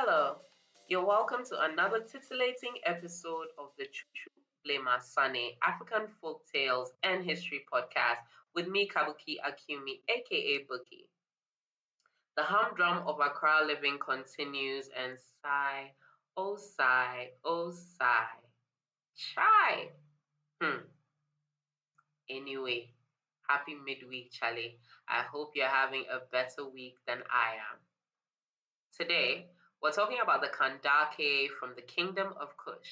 Hello, you're welcome to another titillating episode of the Chuchu Blema Sane African Folk Tales and History Podcast with me, Kabuki Akumi, aka Bookie. The humdrum of Accra living continues and sigh, oh sigh, oh sigh. Chai! Hmm. Anyway, happy midweek, Charlie. I hope you're having a better week than I am. Today, we're talking about the Kandake from the Kingdom of Kush.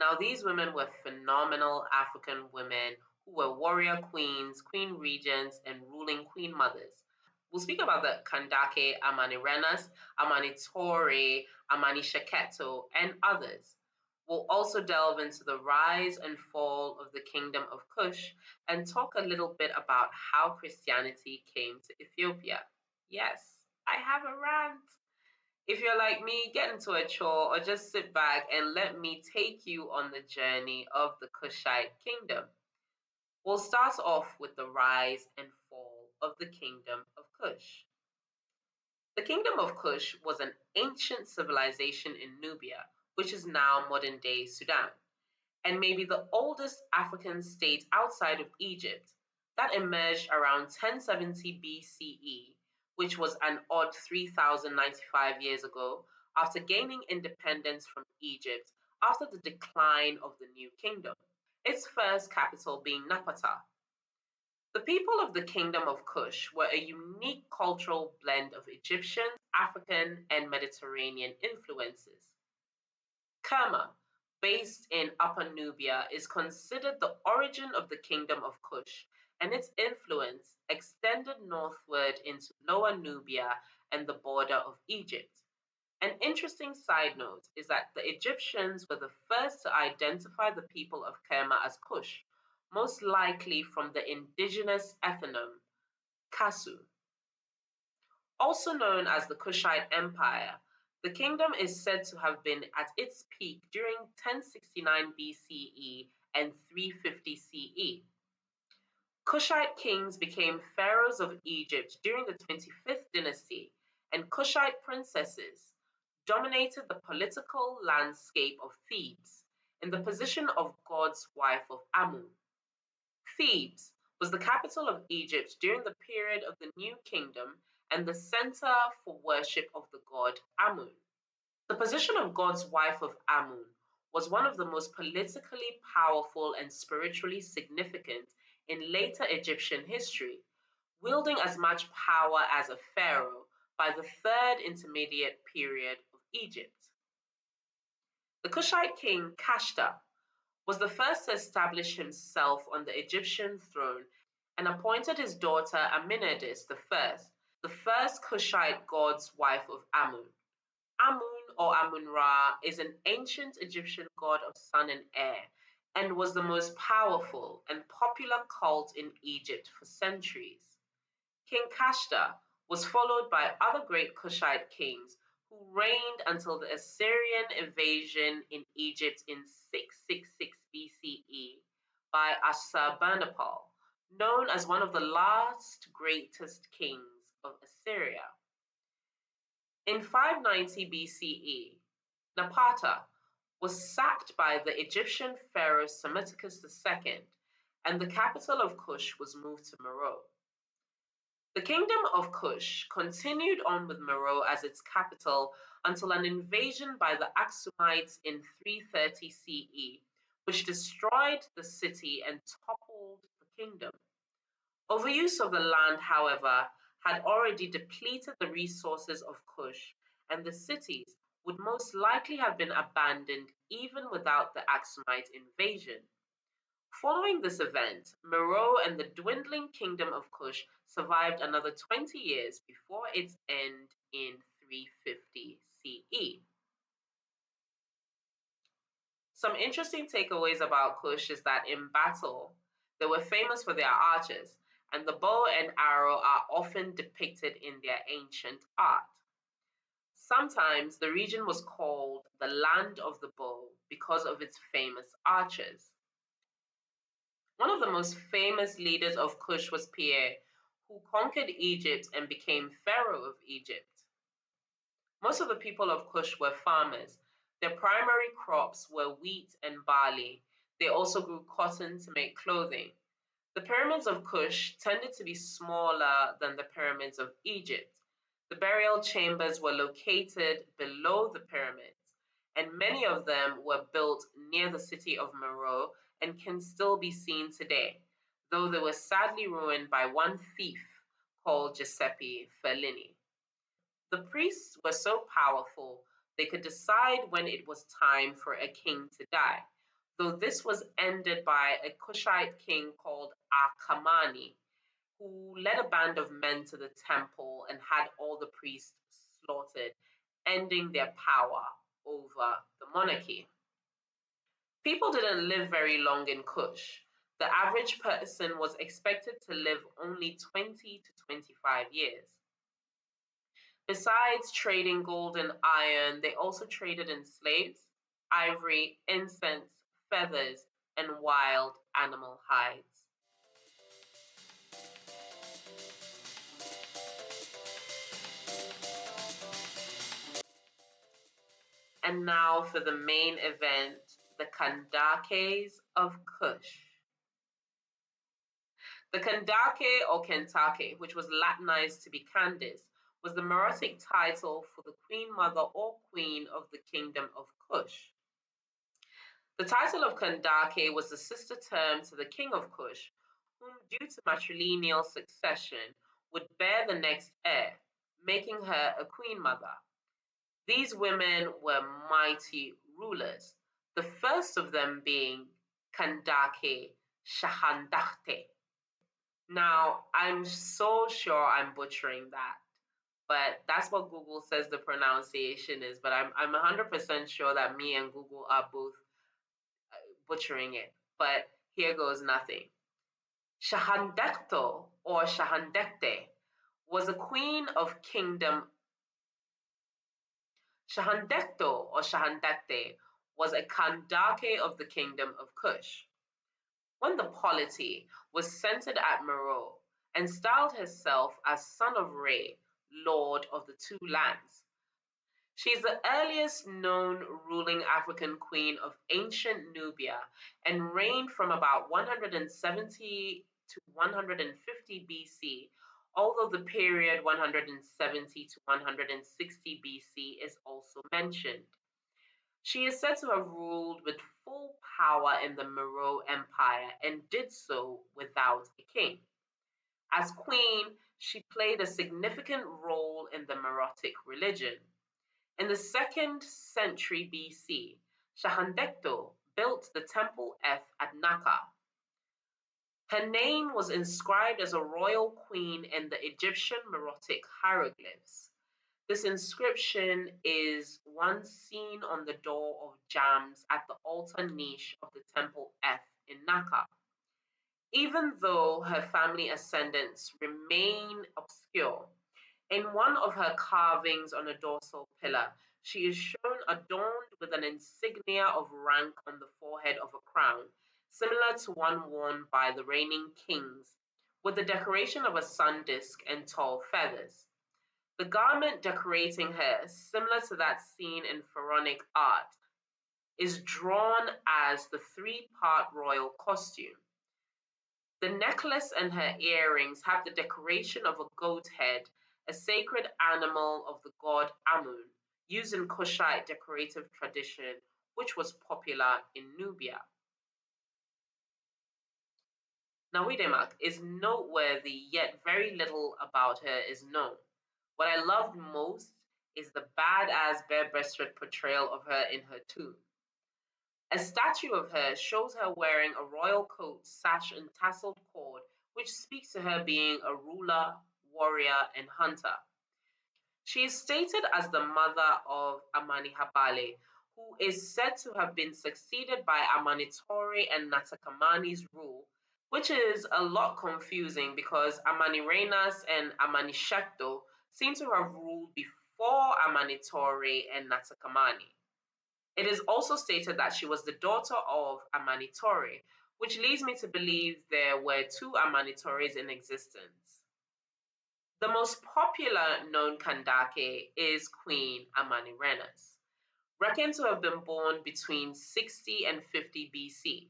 Now, these women were phenomenal African women who were warrior queens, queen regents, and ruling queen mothers. We'll speak about the Kandake, Amanirenas, Amanitore, Amanishaketo, and others. We'll also delve into the rise and fall of the Kingdom of Kush and talk a little bit about how Christianity came to Ethiopia. Yes, I have a rant. If you're like me, get into a chore or just sit back and let me take you on the journey of the Kushite kingdom. We'll start off with the rise and fall of the kingdom of Kush. The kingdom of Kush was an ancient civilization in Nubia, which is now modern day Sudan, and may be the oldest African state outside of Egypt that emerged around 1070 BCE, which was an odd 3095 years ago, after gaining independence from Egypt after the decline of the New Kingdom, its first capital being Napata. The people of the Kingdom of Kush were a unique cultural blend of Egyptian, African, and Mediterranean influences. Kerma, based in Upper Nubia, is considered the origin of the Kingdom of Kush, and its influence extended northward into Lower Nubia and the border of Egypt. An interesting side note is that the Egyptians were the first to identify the people of Kerma as Kush, most likely from the indigenous ethnonym Kasu. Also known as the Kushite Empire, the kingdom is said to have been at its peak during 1069 BCE and 350 CE. Kushite kings became pharaohs of Egypt during the 25th dynasty, and Kushite princesses dominated the political landscape of Thebes in the position of God's wife of Amun. Thebes was the capital of Egypt during the period of the New Kingdom and the center for worship of the god Amun. The position of God's wife of Amun was one of the most politically powerful and spiritually significant in later Egyptian history, wielding as much power as a pharaoh by the third intermediate period of Egypt. The Kushite king Kashta was the first to establish himself on the Egyptian throne and appointed his daughter Amenadis the first Kushite god's wife of Amun. Amun or Amun-Ra is an ancient Egyptian god of sun and air and was the most powerful and popular cult in Egypt for centuries. King Kashta was followed by other great Kushite kings who reigned until the Assyrian invasion in Egypt in 666 BCE by Ashurbanipal, known as one of the last greatest kings of Assyria. In 590 BCE, Napata was sacked by the Egyptian pharaoh Psammetichus II, and the capital of Kush was moved to Meroe. The kingdom of Kush continued on with Meroe as its capital until an invasion by the Aksumites in 330 CE, which destroyed the city and toppled the kingdom. Overuse of the land, however, had already depleted the resources of Kush, and the cities would most likely have been abandoned even without the Aksumite invasion. Following this event, Meroe and the dwindling kingdom of Kush survived another 20 years before its end in 350 CE. Some interesting takeaways about Kush is that in battle, they were famous for their archers, and the bow and arrow are often depicted in their ancient art. Sometimes the region was called the Land of the Bow because of its famous archers. One of the most famous leaders of Kush was Pierre, who conquered Egypt and became pharaoh of Egypt. Most of the people of Kush were farmers. Their primary crops were wheat and barley. They also grew cotton to make clothing. The pyramids of Kush tended to be smaller than the pyramids of Egypt. The burial chambers were located below the pyramids, and many of them were built near the city of Meroe and can still be seen today, though they were sadly ruined by one thief called Giuseppe Fellini. The priests were so powerful they could decide when it was time for a king to die, though this was ended by a Kushite king called Akamani, who led a band of men to the temple and had all the priests slaughtered, ending their power over the monarchy. People didn't live very long in Kush. The average person was expected to live only 20 to 25 years. Besides trading gold and iron, they also traded in slaves, ivory, incense, feathers, and wild animal hides. And now for the main event, the Kandakes of Kush. The Kandake or Kentake, which was Latinized to be Candace, was the Meroitic title for the queen mother or queen of the kingdom of Kush. The title of Kandake was the sister term to the king of Kush, whom, due to matrilineal succession, would bear the next heir, making her a queen mother. These women were mighty rulers, the first of them being Kandake Shahandakte. Now, I'm so sure I'm butchering that, but that's what Google says the pronunciation is. But I'm 100% sure that me and Google are both butchering it. But here goes nothing. Shahandekto or Shahandekte was a queen of kingdom. Shahandekto or Shahandekte was a Kandake of the kingdom of Kush. When the polity was centered at Meroe and styled herself as son of Re, lord of the two lands. She is the earliest known ruling African queen of ancient Nubia and reigned from about 170 to 150 BC, although the period 170 to 160 BC is also mentioned. She is said to have ruled with full power in the Meroe Empire and did so without a king. As queen, she played a significant role in the Meroitic religion. In the 2nd century BC, Shahandekto built the Temple F at Naka. Her name was inscribed as a royal queen in the Egyptian Meroitic hieroglyphs. This inscription is one seen on the door of Jams at the altar niche of the Temple F in Naka. Even though her family ascendants remain obscure, in one of her carvings on a dorsal pillar, she is shown adorned with an insignia of rank on the forehead of a crown, similar to one worn by the reigning kings, with the decoration of a sun disk and tall feathers. The garment decorating her, similar to that seen in pharaonic art, is drawn as the three-part royal costume. The necklace and her earrings have the decoration of a goat head, a sacred animal of the god Amun, used in Kushite decorative tradition, which was popular in Nubia. Now, Widemak is noteworthy, yet very little about her is known. What I loved most is the badass bare-breasted portrayal of her in her tomb. A statue of her shows her wearing a royal coat, sash, and tasseled cord, which speaks to her being a ruler, warrior, and hunter. She is stated as the mother of Amanihabale, who is said to have been succeeded by Amanitore and Natakamani's rule, which is a lot confusing because Amanirenas and Amanishakto seem to have ruled before Amanitore and Natakamani. It is also stated that she was the daughter of Amanitore, which leads me to believe there were two Amanitores in existence. The most popular known Kandake is Queen Amanirenas, reckoned to have been born between 60 and 50 BC.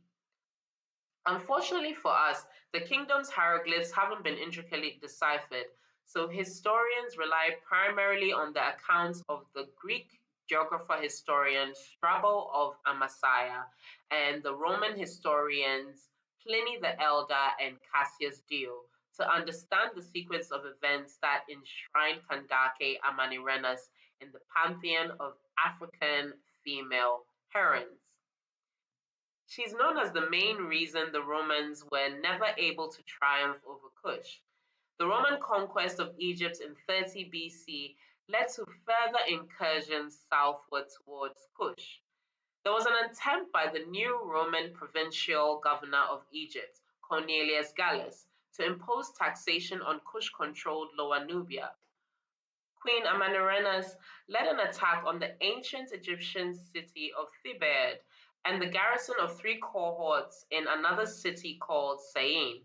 Unfortunately for us, the kingdom's hieroglyphs haven't been intricately deciphered, so historians rely primarily on the accounts of the Greek geographer-historian Strabo of Amasya and the Roman historians Pliny the Elder and Cassius Dio to understand the sequence of events that enshrined Kandake Amanirenas in the pantheon of African female heroines. She's known as the main reason the Romans were never able to triumph over Kush. The Roman conquest of Egypt in 30 BC led to further incursions southward towards Kush. There was an attempt by the new Roman provincial governor of Egypt, Cornelius Gallus, to impose taxation on Kush-controlled Lower Nubia. Queen Amanirenas led an attack on the ancient Egyptian city of Thebes and the garrison of three cohorts in another city called Syene.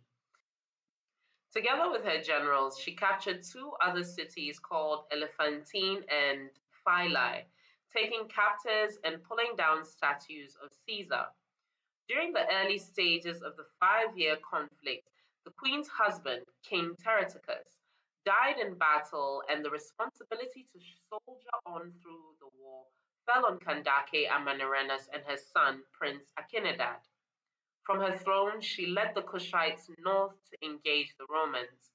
Together with her generals, she captured two other cities called Elephantine and Philae, taking captives and pulling down statues of Caesar. During the early stages of the 5-year conflict, the queen's husband, King Pteroticus, died in battle, and the responsibility to soldier on through the war fell on Kandake Amanirenas and her son, Prince Akinadad. From her throne, she led the Kushites north to engage the Romans.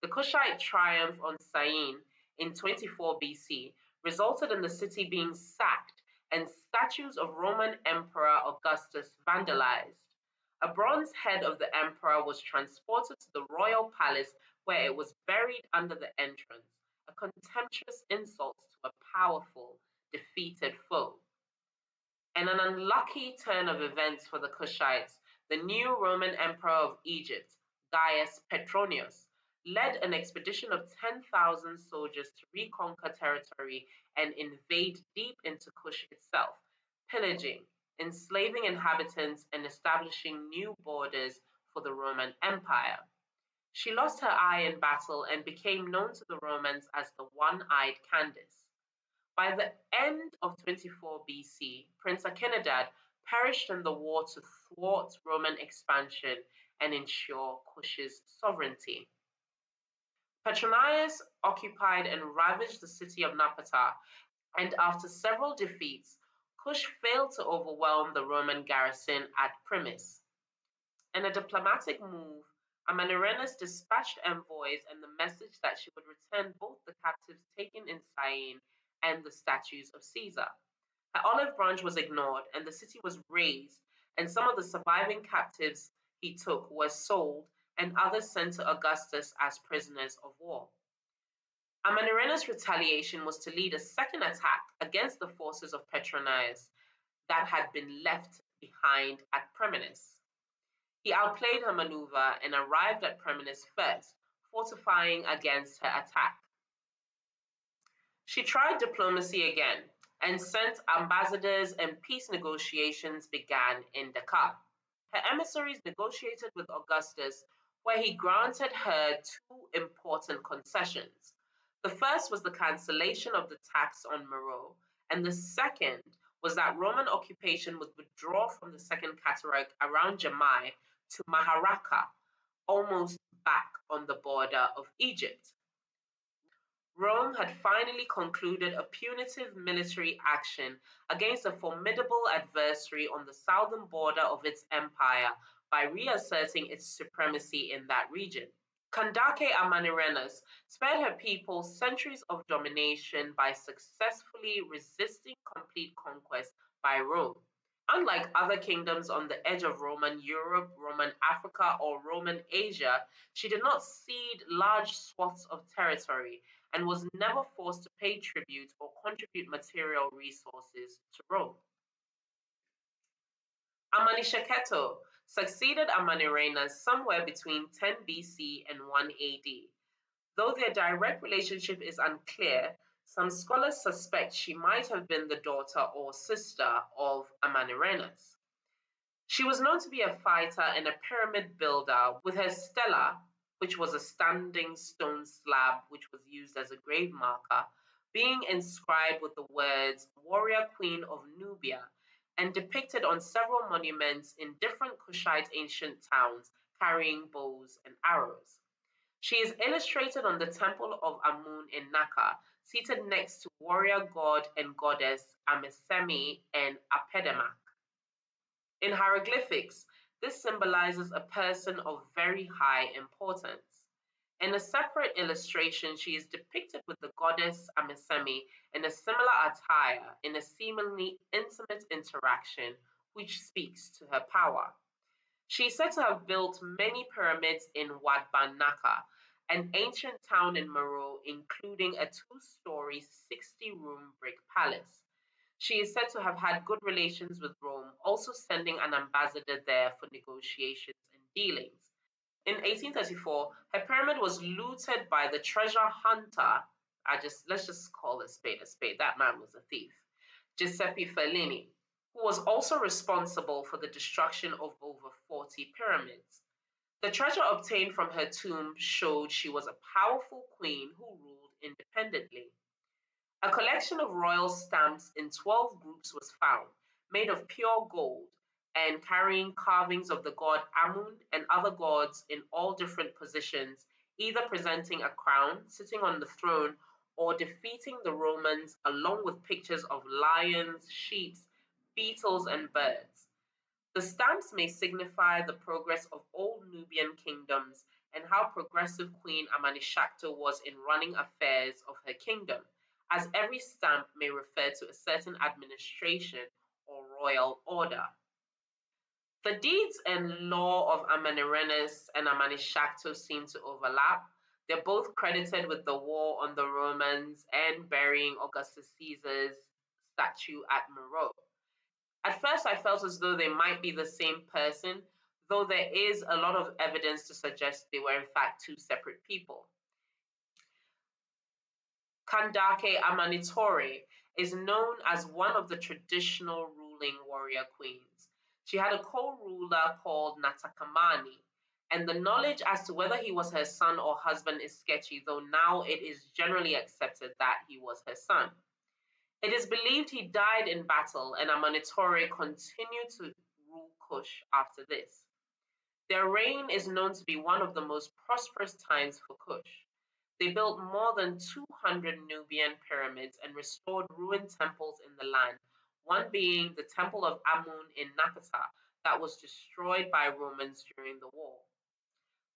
The Kushite triumph on Syene in 24 BC resulted in the city being sacked and statues of Roman Emperor Augustus vandalized. A bronze head of the emperor was transported to the royal palace where it was buried under the entrance, a contemptuous insult to a powerful, defeated foe. In an unlucky turn of events for the Kushites, the new Roman emperor of Egypt, Gaius Petronius, led an expedition of 10,000 soldiers to reconquer territory and invade deep into Kush itself, pillaging, enslaving inhabitants, and establishing new borders for the Roman Empire. She lost her eye in battle and became known to the Romans as the one-eyed Candace. By the end of 24 BC, Prince Akinadad perished in the war to thwart Roman expansion and ensure Kush's sovereignty. Petronius occupied and ravaged the city of Napata, and after several defeats, Kush failed to overwhelm the Roman garrison at Primis. In a diplomatic move, Amanirenas dispatched envoys and the message that she would return both the captives taken in Syene and the statues of Caesar. Her olive branch was ignored, and the city was razed, and some of the surviving captives he took were sold, and others sent to Augustus as prisoners of war. Amanirenas' retaliation was to lead a second attack against the forces of Petronius that had been left behind at Preminis. He outplayed her maneuver and arrived at Preminis first, fortifying against her attack. She tried diplomacy again and sent ambassadors, and peace negotiations began in Dakar. Her emissaries negotiated with Augustus, where he granted her two important concessions. The first was the cancellation of the tax on Meroe, and the second was that Roman occupation would withdraw from the Second Cataract around Jamai to Maharaka, almost back on the border of Egypt. Rome had finally concluded a punitive military action against a formidable adversary on the southern border of its empire by reasserting its supremacy in that region. Kandake Amanirenas spared her people centuries of domination by successfully resisting complete conquest by Rome. Unlike other kingdoms on the edge of Roman Europe, Roman Africa, or Roman Asia, she did not cede large swaths of territory and was never forced to pay tribute or contribute material resources to Rome. Amalishaketo succeeded Amanirenas somewhere between 10 BC and 1 AD. Though their direct relationship is unclear, some scholars suspect she might have been the daughter or sister of Amanirenas. She was known to be a fighter and a pyramid builder, with her stela, which was a standing stone slab which was used as a grave marker, being inscribed with the words Warrior Queen of Nubia and depicted on several monuments in different Kushite ancient towns carrying bows and arrows. She is illustrated on the temple of Amun in Naka, seated next to warrior god and goddess Amisemi and Apedemak. In hieroglyphics, this symbolizes a person of very high importance. In a separate illustration, she is depicted with the goddess Amisemi in a similar attire in a seemingly intimate interaction which speaks to her power. She is said to have built many pyramids in Wat Ban Naka, an ancient town in Meroe, including a two-story, 60-room brick palace. She is said to have had good relations with Rome, also sending an ambassador there for negotiations and dealings. In 1834, her pyramid was looted by the treasure hunter. Let's just call a spade a spade. That man was a thief. Giuseppe Fellini, who was also responsible for the destruction of over 40 pyramids. The treasure obtained from her tomb showed she was a powerful queen who ruled independently. A collection of royal stamps in 12 groups was found, made of pure gold, and carrying carvings of the god Amun and other gods in all different positions, either presenting a crown, sitting on the throne, or defeating the Romans, along with pictures of lions, sheep, beetles, and birds. The stamps may signify the progress of old Nubian kingdoms and how progressive Queen Amanishakta was in running affairs of her kingdom, as every stamp may refer to a certain administration or royal order. The deeds and law of Amanirenas and Amanishakto seem to overlap. They're both credited with the war on the Romans and burying Augustus Caesar's statue at Meroe. At first, I felt as though they might be the same person, though there is a lot of evidence to suggest they were in fact two separate people. Kandake Amanitore is known as one of the traditional ruling warrior queens. She had a co-ruler called Natakamani, and the knowledge as to whether he was her son or husband is sketchy, though now it is generally accepted that he was her son. It is believed he died in battle, and Amanitore continued to rule Kush after this. Their reign is known to be one of the most prosperous times for Kush. They built more than 200 Nubian pyramids and restored ruined temples in the land, one being the Temple of Amun in Napata that was destroyed by Romans during the war.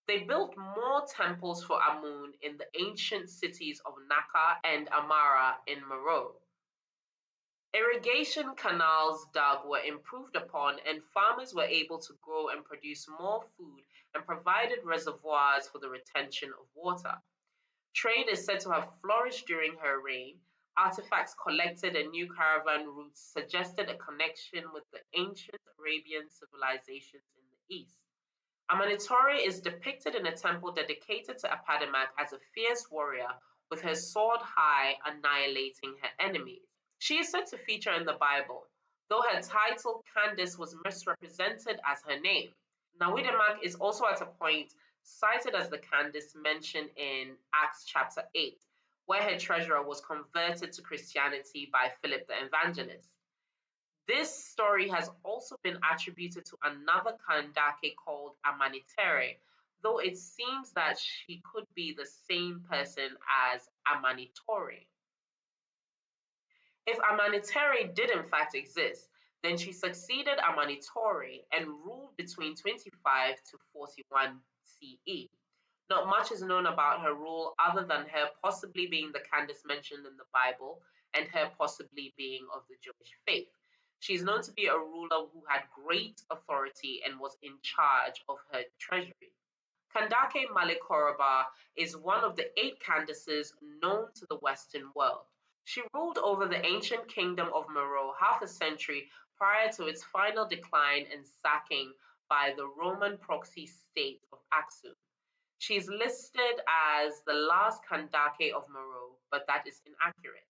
They built more temples for Amun in the ancient cities of Naka and Amara in Meroe. Irrigation canals dug were improved upon, and farmers were able to grow and produce more food and provided reservoirs for the retention of water. Trade is said to have flourished during her reign. Artifacts collected and new caravan routes suggested a connection with the ancient Arabian civilizations in the east. Amanitore is depicted in a temple dedicated to Apademak as a fierce warrior with her sword high, annihilating her enemies. She is said to feature in the Bible, though her title Candace was misrepresented as her name. Nawidemak is also at a point cited as the Candace mentioned in Acts chapter 8, where her treasurer was converted to Christianity by Philip the Evangelist. This story has also been attributed to another Kandake called Amanitere, though it seems that she could be the same person as Amanitore. If Amanitere did in fact exist, then she succeeded Amanitore and ruled between 25 to 41 CE. Not much is known about her rule other than her possibly being the Candace mentioned in the Bible and her possibly being of the Jewish faith. She is known to be a ruler who had great authority and was in charge of her treasury. Kandake Malekoroba is one of the 8 Candaces known to the Western world. She ruled over the ancient kingdom of Meroe half a century prior to its final decline and sacking by the Roman proxy state of Aksum. She is listed as the last Kandake of Meroe, but that is inaccurate.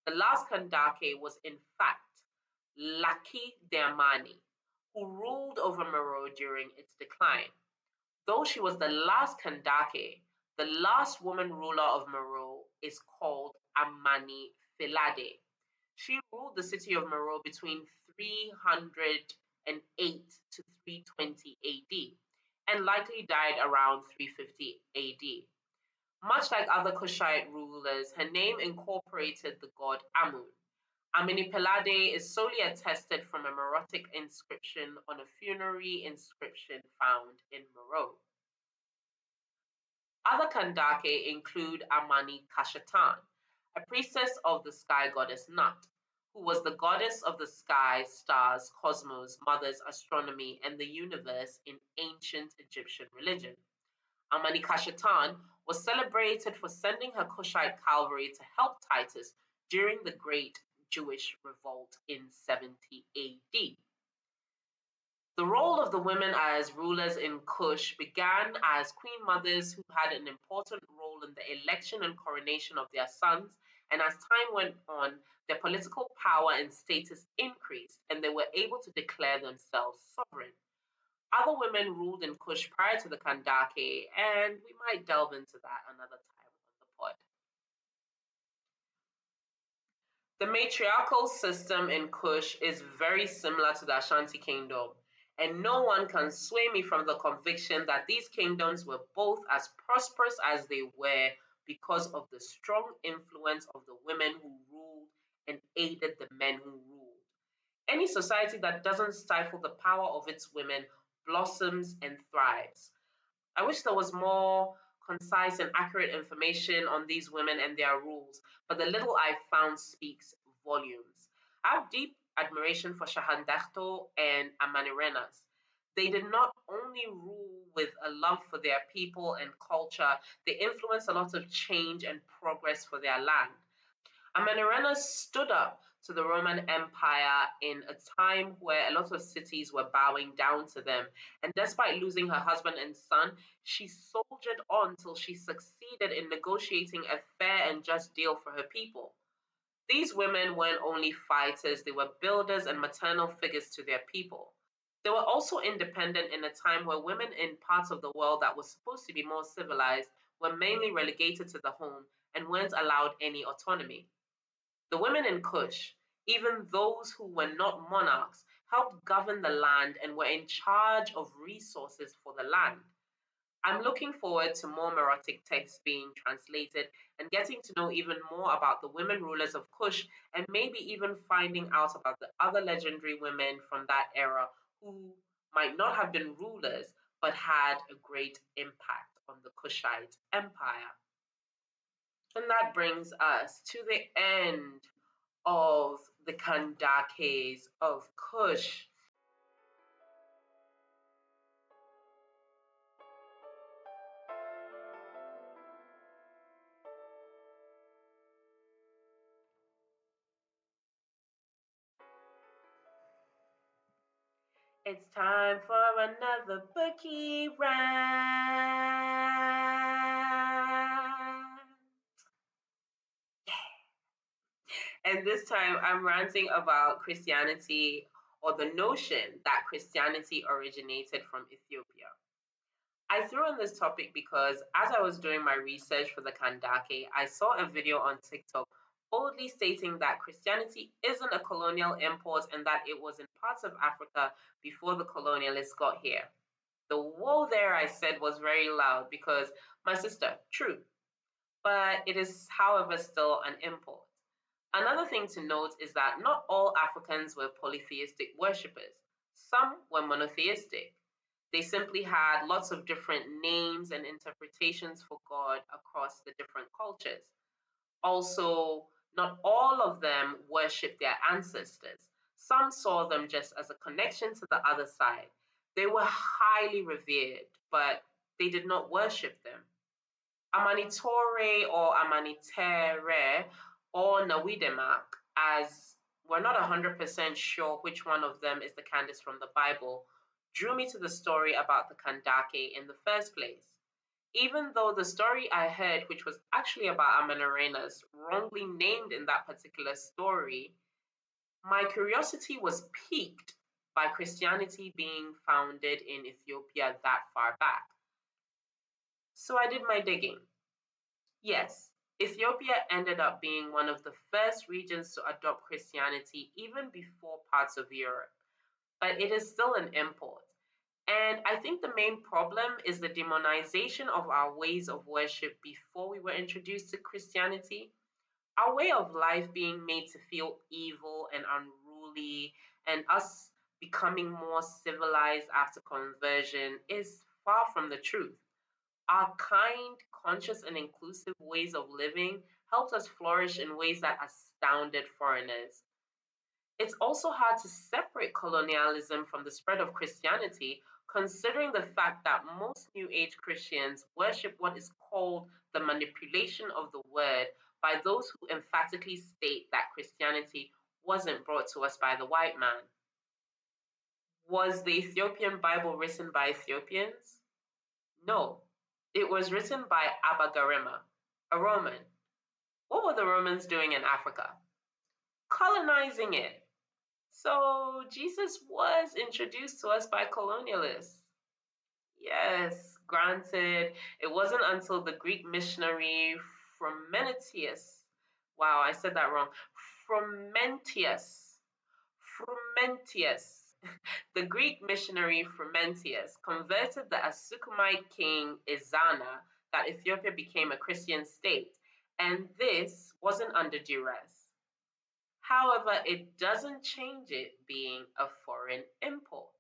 The last Kandake was in fact Laki Dermani, who ruled over Meroe during its decline. Though she was the last Kandake, the last woman ruler of Meroe is called Amani Filade. She ruled the city of Meroe between 308 to 320 AD and likely died around 350 AD. Much like other Kushite rulers, her name incorporated the god Amun. Amenipelade is solely attested from a Meroitic inscription on a funerary inscription found in Meroe. Other Kandake include Amani Kashatan, a priestess of the sky goddess Nut, who was the goddess of the sky, stars, cosmos, mothers, astronomy, and the universe in ancient Egyptian religion. Amani Kashatan was celebrated for sending her Kushite cavalry to help Titus during the Great Jewish Revolt in 70 AD. The role of the women as rulers in Kush began as queen mothers who had an important role in the election and coronation of their sons, and as time went on, their political power and status increased, and they were able to declare themselves sovereign. Other women ruled in Kush prior to the Kandake, and we might delve into that another time on the pod. The matriarchal system in Kush is very similar to the Ashanti kingdom, and no one can sway me from the conviction that these kingdoms were both as prosperous as they were because of the strong influence of the women who ruled and aided the men who ruled. Any society that doesn't stifle the power of its women blossoms and thrives. I wish there was more concise and accurate information on these women and their rules, but the little I found speaks volumes. I have deep admiration for Shahandachto and Amanirenas. They did not only rule with a love for their people and culture, they influenced a lot of change and progress for their land. Amanirenas stood up to the Roman Empire in a time where a lot of cities were bowing down to them, and despite losing her husband and son, she soldiered on till she succeeded in negotiating a fair and just deal for her people. These women weren't only fighters, they were builders and maternal figures to their people. They were also independent in a time where women in parts of the world that were supposed to be more civilized were mainly relegated to the home and weren't allowed any autonomy. The women in Kush, even those who were not monarchs, helped govern the land and were in charge of resources for the land. I'm looking forward to more Meroitic texts being translated and getting to know even more about the women rulers of Kush and maybe even finding out about the other legendary women from that era who might not have been rulers but had a great impact on the Kushite Empire. And that brings us to the end of the Kandakes of Kush. It's time for another bookie rant. And this time I'm ranting about Christianity or the notion that Christianity originated from Ethiopia. I threw in this topic because as I was doing my research for the Kandake, I saw a video on TikTok boldly stating that Christianity isn't a colonial import and that it was in parts of Africa before the colonialists got here. The whoa there I said was very loud because, my sister, true, but it is, however, still an import. Another thing to note is that not all Africans were polytheistic worshippers. Some were monotheistic. They simply had lots of different names and interpretations for God across the different cultures. Also, not all of them worshiped their ancestors. Some saw them just as a connection to the other side. They were highly revered, but they did not worship them. Amanitore or Amanitere or Nawidemak, as we're not 100% sure which one of them is the Candace from the Bible, drew me to the story about the Kandake in the first place. Even though the story I heard, which was actually about Amanirenas, wrongly named in that particular story, my curiosity was piqued by Christianity being founded in Ethiopia that far back. So I did my digging. Yes, Ethiopia ended up being one of the first regions to adopt Christianity even before parts of Europe, but it is still an import. And I think the main problem is the demonization of our ways of worship before we were introduced to Christianity. Our way of life being made to feel evil and unruly, and us becoming more civilized after conversion is far from the truth. Our kind, conscious, and inclusive ways of living helped us flourish in ways that astounded foreigners. It's also hard to separate colonialism from the spread of Christianity, considering the fact that most New Age Christians worship what is called the manipulation of the word by those who emphatically state that Christianity wasn't brought to us by the white man. Was the Ethiopian Bible written by Ethiopians? No. It was written by Abba Garima, a Roman. What were the Romans doing in Africa? Colonizing it. So Jesus was introduced to us by colonialists. Yes, granted, it wasn't until the Greek missionary Frumentius. Wow, I said that wrong. Frumentius. Frumentius. The Greek missionary Frumentius converted the Asukamite king Izana that Ethiopia became a Christian state, and this wasn't under duress. However, it doesn't change it being a foreign import.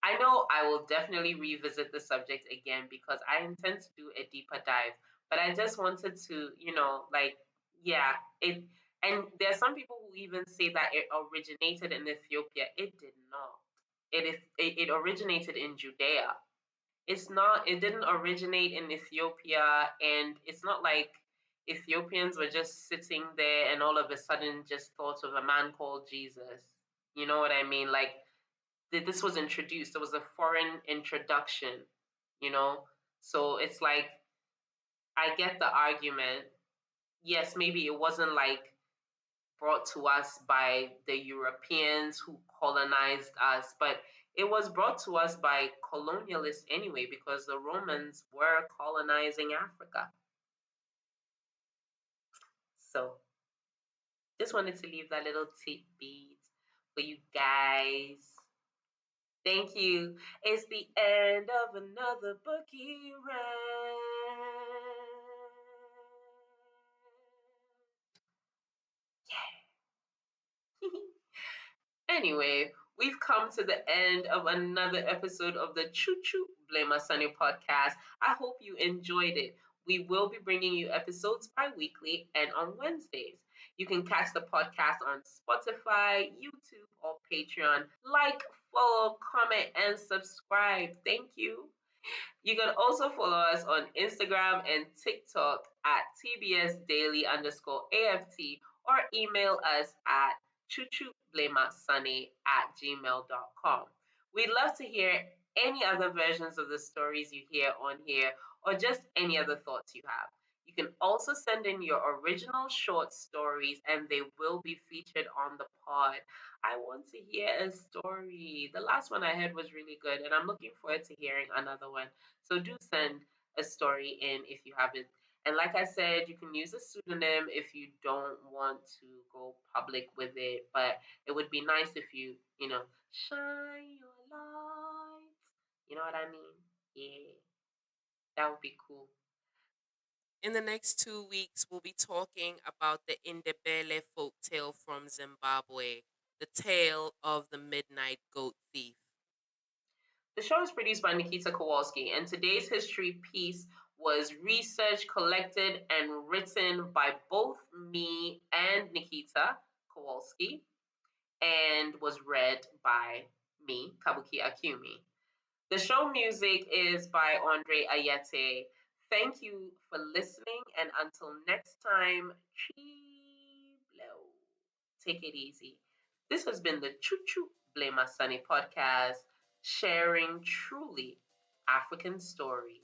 I know I will definitely revisit the subject again because I intend to do a deeper dive, but I just wanted to, yeah, it, and there are some people who even say that it originated in Ethiopia. It did not. It originated in Judea. It didn't originate in Ethiopia, and it's not like Ethiopians were just sitting there and all of a sudden just thought of a man called Jesus. You know what I mean? Like this was introduced. It was a foreign introduction, you know? So it's like I get the argument. Yes, maybe it wasn't like brought to us by the Europeans who colonized us, but it was brought to us by colonialists anyway, because the Romans were colonizing Africa. So just wanted to leave that little tidbit for you guys. Thank you. It's the end of another bookie rant. Yeah. Anyway, we've come to the end of another episode of the Choo Choo Blame Sunny podcast. I hope you enjoyed it. We will be bringing you episodes bi-weekly and on Wednesdays. You can catch the podcast on Spotify, YouTube, or Patreon. Like, follow, comment, and subscribe. Thank you. You can also follow us on Instagram and TikTok at TBS Daily _AFT or email us at chuchublemasane@gmail.com. We'd love to hear any other versions of the stories you hear on here or just any other thoughts you have. You can also send in your original short stories and they will be featured on the pod. I want to hear a story. The last one I heard was really good and I'm looking forward to hearing another one. So do send a story in if you have it. And like I said, you can use a pseudonym if you don't want to go public with it. But it would be nice if you shine your light. You know what I mean? Yeah, that would be cool. In the next 2 weeks, we'll be talking about the Indebele folk tale from Zimbabwe, the tale of the midnight goat thief. The show is produced by Nikita Kowalski, and today's history piece was researched, collected, and written by both me and Nikita Kowalski, and was read by me, Kabuki Akumi. The show music is by Andre Ayete. Thank you for listening, and until next time, Chiblo. Take it easy. This has been the Choo Choo Blame Sunny podcast, sharing truly African stories.